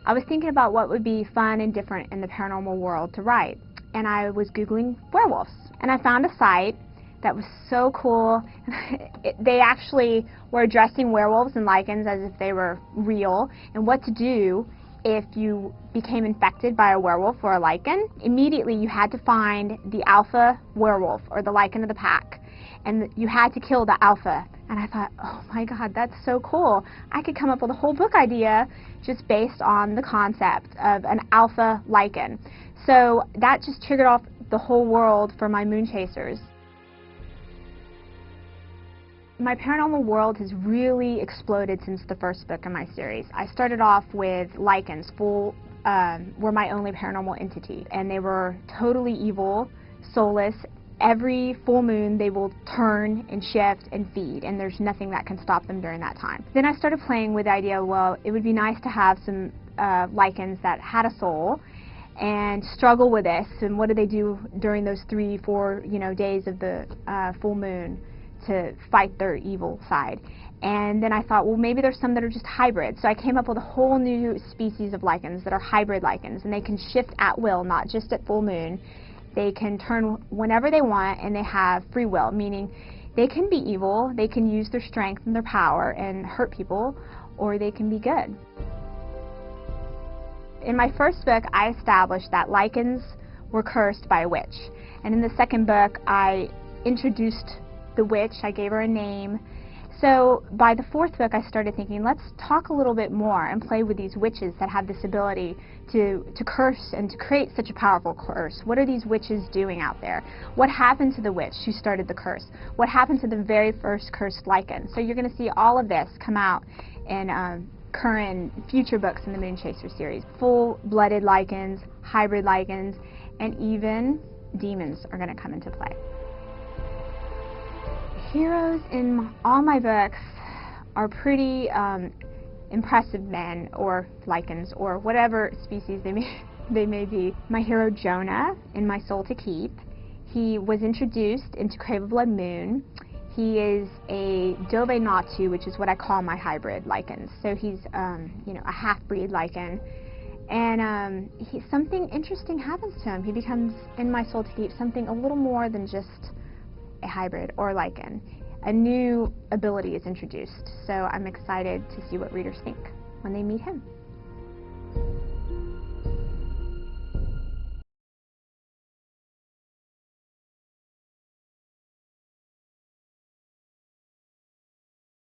I was thinking about what would be fun and different in the paranormal world to write, and I was Googling werewolves, and I found a site that was so cool. They actually were addressing werewolves and lichens as if they were real, and what to do if you became infected by a werewolf or a lichen. Immediately you had to find the alpha werewolf, or the lichen of the pack, and you had to kill the alpha. And I thought, oh my God, that's so cool. I could come up with a whole book idea just based on the concept of an alpha lichen. So that just triggered off the whole world for my moon chasers. My paranormal world has really exploded since the first book in my series. I started off with lichens, were my only paranormal entity, and they were totally evil, soulless. Every full moon they will turn and shift and feed, and there's nothing that can stop them during that time. Then I started playing with the idea, well, it would be nice to have some lichens that had a soul and struggle with this, and what do they do during those 3-4 days of the full moon to fight their evil side. And then I thought, well, maybe there's some that are just hybrids. So I came up with a whole new species of lichens that are hybrid lichens, and they can shift at will, not just at full moon. They can turn whenever they want, and they have free will, meaning they can be evil, they can use their strength and their power and hurt people, or they can be good. In my first book, I established that lichens were cursed by a witch. And in the second book, I introduced the witch, I gave her a name. So by the fourth book, I started thinking, let's talk a little bit more and play with these witches that have this ability to curse and to create such a powerful curse. What are these witches doing out there? What happened to the witch who started the curse? What happened to the very first cursed lichen? So you're going to see all of this come out in current and future books in the Moon Chaser series. Full-blooded lichens, hybrid lichens, and even demons are going to come into play. Heroes in all my books are pretty impressive men or lichens or whatever species they may be. My hero Jonah in My Soul to Keep, he was introduced into Crave of Blood Moon. He is a Dove Natu, which is what I call my hybrid lichens. So he's a half-breed lichen. And something interesting happens to him. He becomes, in My Soul to Keep, something a little more than just a hybrid or lichen. A new ability is introduced, so I'm excited to see what readers think when they meet him.